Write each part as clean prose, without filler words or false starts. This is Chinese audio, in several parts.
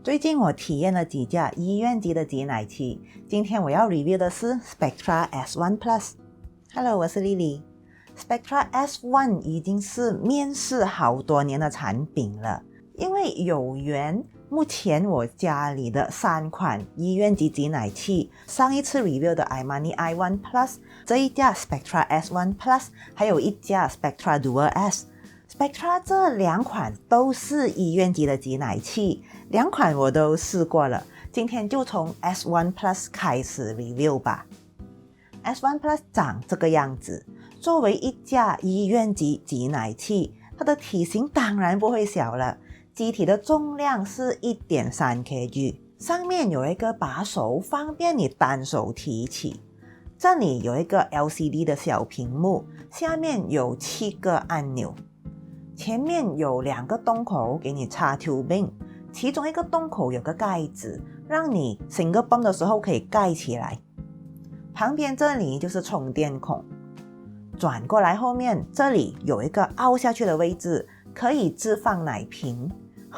最近我体验了几架医院级的挤奶器，今天我要 review 的是 Spectra S1 Plus。Hello， 我是 Lily。Spectra S1 已经是面世好多年的产品了，因为有缘，目前我家里的3款医院级挤奶器，上一次 review 的 iMoney i1 Plus， 这一架 Spectra S1 Plus， 还有一架 Spectra Dual S。Spectra 这2款都是医院级的挤奶器，2款我都试过了，今天就从 S1 Plus 开始 review 吧。S1 Plus 长这个样子，作为一架医院级挤奶器，它的体型当然不会小了，机体的重量是 1.3 kg， 上面有一个把手，方便你单手提起。这里有一个 LCD 的小屏幕，下面有7个按钮。前面有2个洞口给你插 tubing， 其中一个洞口有个盖子，让你single pump的时候可以盖起来。旁边这里就是充电孔，转过来后面这里有一个凹下去的位置，可以置放奶瓶。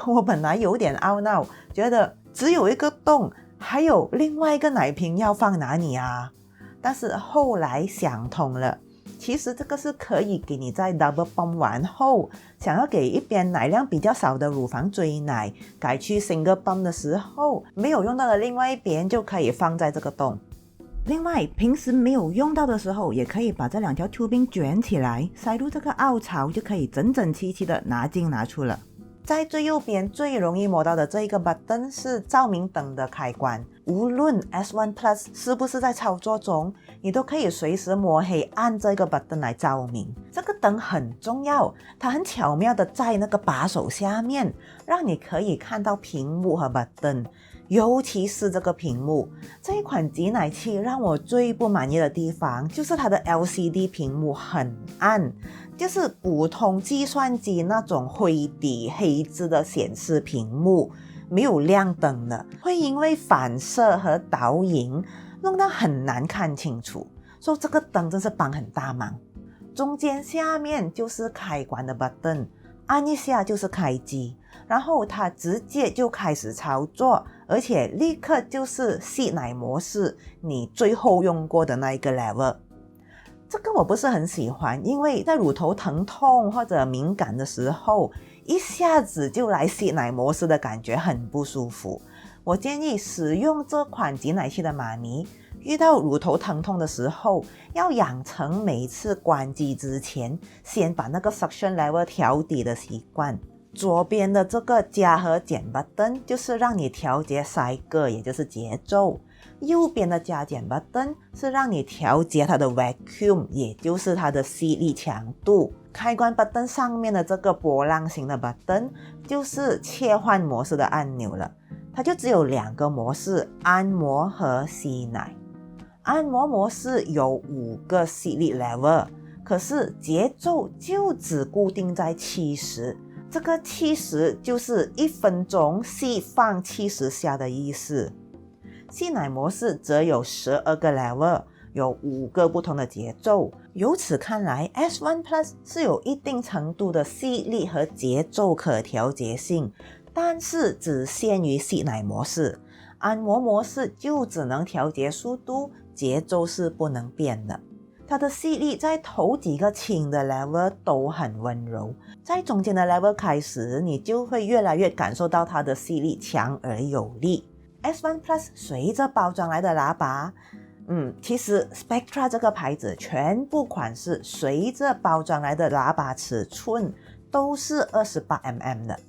我本来有点懊恼，觉得只有一个洞，还有另外一个奶瓶要放哪里啊？但是后来想通了，其实这个是可以给你在 double pump 完后，想要给一边奶量比较少的乳房追奶，改去 single pump 的时候，没有用到的另外一边就可以放在这个洞。另外，平时没有用到的时候，也可以把这2条 tubing 卷起来，塞入这个凹槽，就可以整整齐齐的拿进拿出了。在最右边最容易摸到的这一个 button 是照明灯的开关，无论 S1 Plus 是不是在操作中，你都可以随时摸黑按这个 button 来照明。这个灯很重要，它很巧妙的在那个把手下面，让你可以看到屏幕和 button， 尤其是这个屏幕。这一款挤奶器让我最不满意的地方，就是它的 LCD 屏幕很暗，就是普通计算机那种灰底黑字的显示屏幕，没有亮灯的，会因为反射和导影弄到很难看清楚，所以这个灯真是帮很大忙。中间下面就是开关的 button， 按一下就是开机，然后它直接就开始操作，而且立刻就是吸奶模式，你最后用过的那一个 level。这个我不是很喜欢，因为在乳头疼痛或者敏感的时候，一下子就来吸奶模式的感觉很不舒服。我建议使用这款挤奶器的妈咪，遇到乳头疼痛的时候，要养成每次关机之前，先把那个 suction level 调低的习惯。左边的这个加和减 button 就是让你调节 cycle， 也就是节奏。右边的加减 button 是让你调节它的 vacuum， 也就是它的吸力强度。开关 button 上面的这个波浪形的 button 就是切换模式的按钮了，它就只有2个模式，按摩和吸奶。按摩模式有5个吸力 level， 可是节奏就只固定在70，这个70就是1分钟吸放70下的意思。吸奶模式则有12个 level， 有5个不同的节奏。由此看来 S1 Plus 是有一定程度的吸力和节奏可调节性，但是只限于吸奶模式。按摩模式就只能调节速度，节奏是不能变的。它的吸力在头几个轻的 level 都很温柔，在中间的 level 开始，你就会越来越感受到它的吸力强而有力。S1 Plus 随着包装来的喇叭，其实 Spectra 这个牌子全部款式随着包装来的喇叭尺寸都是 28mm 的，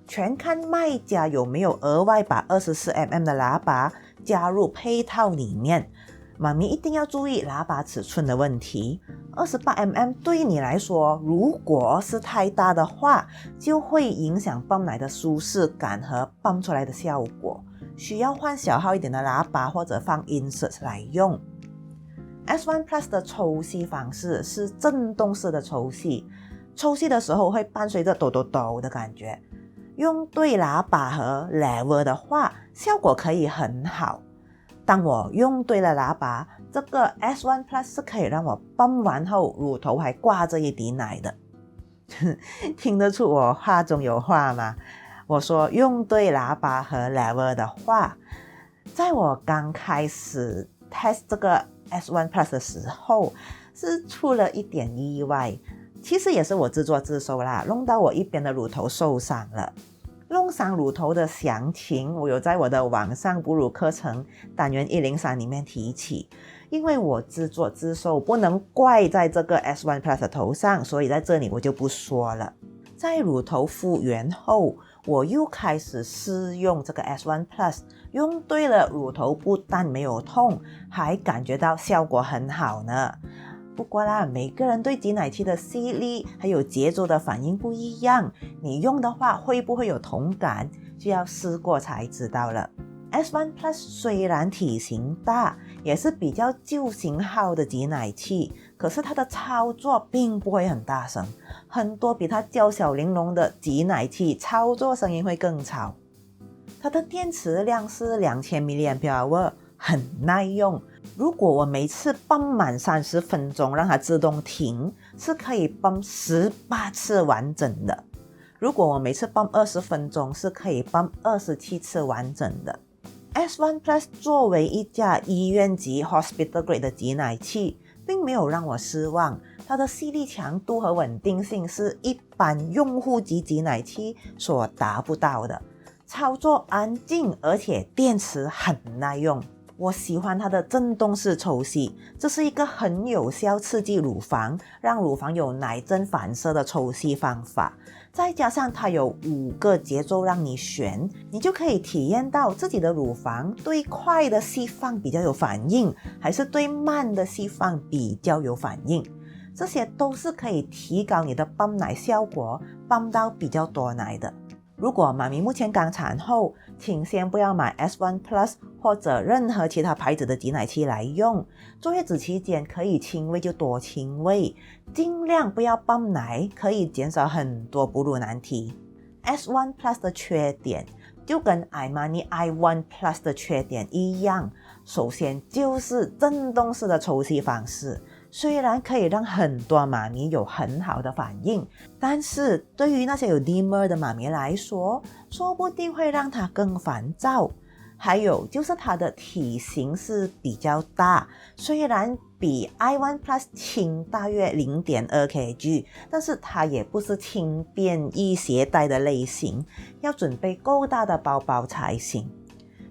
全看卖家有没有额外把 24mm 的喇叭加入配套里面。妈咪一定要注意喇叭尺寸的问题， 28mm 对你来说如果是太大的话，就会影响泵奶的舒适感和泵出来的效果，需要换小号一点的喇叭或者放 insert 来用。 S1 Plus 的抽吸方式是震动式的抽吸，抽吸的时候会伴随着抖抖抖的感觉，用对喇叭和 level 的话，效果可以很好。当我用对了喇叭，这个 S1 Plus 是可以让我泵完后乳头还挂着一滴奶的听得出我话中有话吗？我说用对喇叭和 level 的话，在我刚开始 test 这个 S1 Plus 的时候，是出了一点意外。其实也是我自作自受啦，弄到我一边的乳头受伤了。弄伤乳头的详情，我有在我的网上哺乳课程单元103里面提起。因为我自作自受，不能怪在这个 S1 Plus 的头上，所以在这里我就不说了。在乳头复原后，我又开始试用这个 S1 Plus， 用对了，乳头不但没有痛，还感觉到效果很好呢。不过啦，每个人对挤奶器的吸力还有节奏的反应不一样，你用的话会不会有同感，就要试过才知道了。S1 Plus 虽然体型大，也是比较旧型号的挤奶器，可是它的操作并不会很大声，很多比它娇小玲珑的挤奶器操作声音会更吵。它的电池量是2000 mAh， 很耐用。如果我每次泵满30分钟让它自动停，是可以泵18次完整的。如果我每次泵20分钟，是可以泵27次完整的。S1 Plus 作为一家医院级 Hospital Grade 的挤奶器，并没有让我失望。它的吸力强度和稳定性是一般用户级挤奶器所达不到的。操作安静，而且电池很耐用。我喜欢它的震动式抽吸，这是一个很有效刺激乳房，让乳房有奶阵反射的抽吸方法。再加上它有5个节奏让你选，你就可以体验到自己的乳房对快的吸放比较有反应，还是对慢的吸放比较有反应。这些都是可以提高你的泵奶效果，泵到比较多奶的。如果妈咪目前刚产后，请先不要买 S1 Plus 或者任何其他牌子的挤奶器来用。坐月子期间可以亲喂就多亲喂，尽量不要泵奶，可以减少很多哺乳难题。S1 Plus 的缺点就跟 Imani i1 Plus 的缺点一样，首先就是震动式的抽吸方式。虽然可以让很多妈咪有很好的反应，但是对于那些有 dimmer 的妈咪来说，说不定会让她更烦躁。还有就是它的体型是比较大，虽然比 i1 Plus 轻大约 0.2kg， 但是它也不是轻便易携带的类型，要准备够大的包包才行。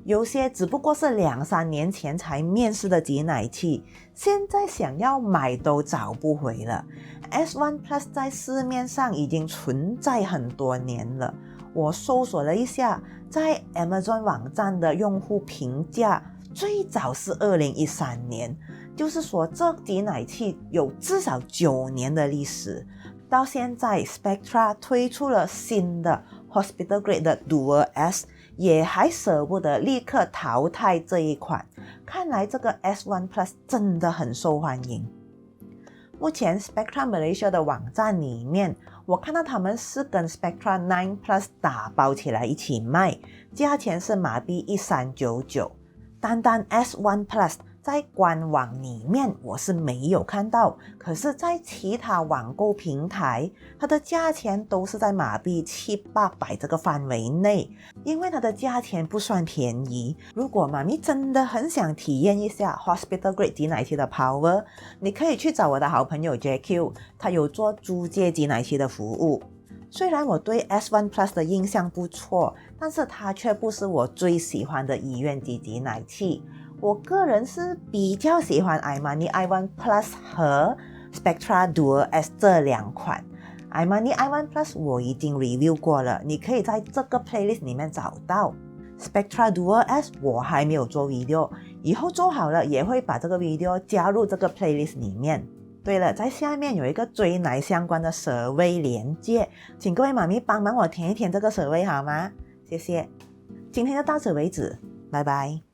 有些只不过是2-3年前才面世的挤奶器，现在想要买都找不回了。S1 Plus 在市面上已经存在很多年了，我搜索了一下，在 Amazon 网站的用户评价最早是2013年，就是说这挤奶器有至少9年的历史。到现在 Spectra 推出了新的 Hospital Grade 的 Dual S， 也还舍不得立刻淘汰这一款，看来这个 S1 Plus 真的很受欢迎。目前 Spectra Malaysia 的网站里面，我看到他们是跟 Spectra 9 Plus 打包起来一起卖，价钱是马币1399。单单 S1 Plus 在官网里面我是没有看到，可是在其他网购平台，它的价钱都是在马币700-800这个范围内，因为它的价钱不算便宜。如果妈咪真的很想体验一下 Hospital Grade 挤奶器的 power， 你可以去找我的好朋友 JQ， 他有做租借挤奶器的服务。虽然我对 S1 Plus 的印象不错，但是它却不是我最喜欢的医院级挤奶器。我个人是比较喜欢 Imani i1 Plus 和 Spectra Dual S 这2款。Imani i1 Plus 我已经 review 过了，你可以在这个 playlist 里面找到。Spectra Dual S 我还没有做 video， 以后做好了也会把这个 video 加入这个 playlist 里面。对了，在下面有一个追奶相关的survey连结，请各位妈咪帮忙我填一填这个survey好吗？谢谢。今天就到此为止，拜拜。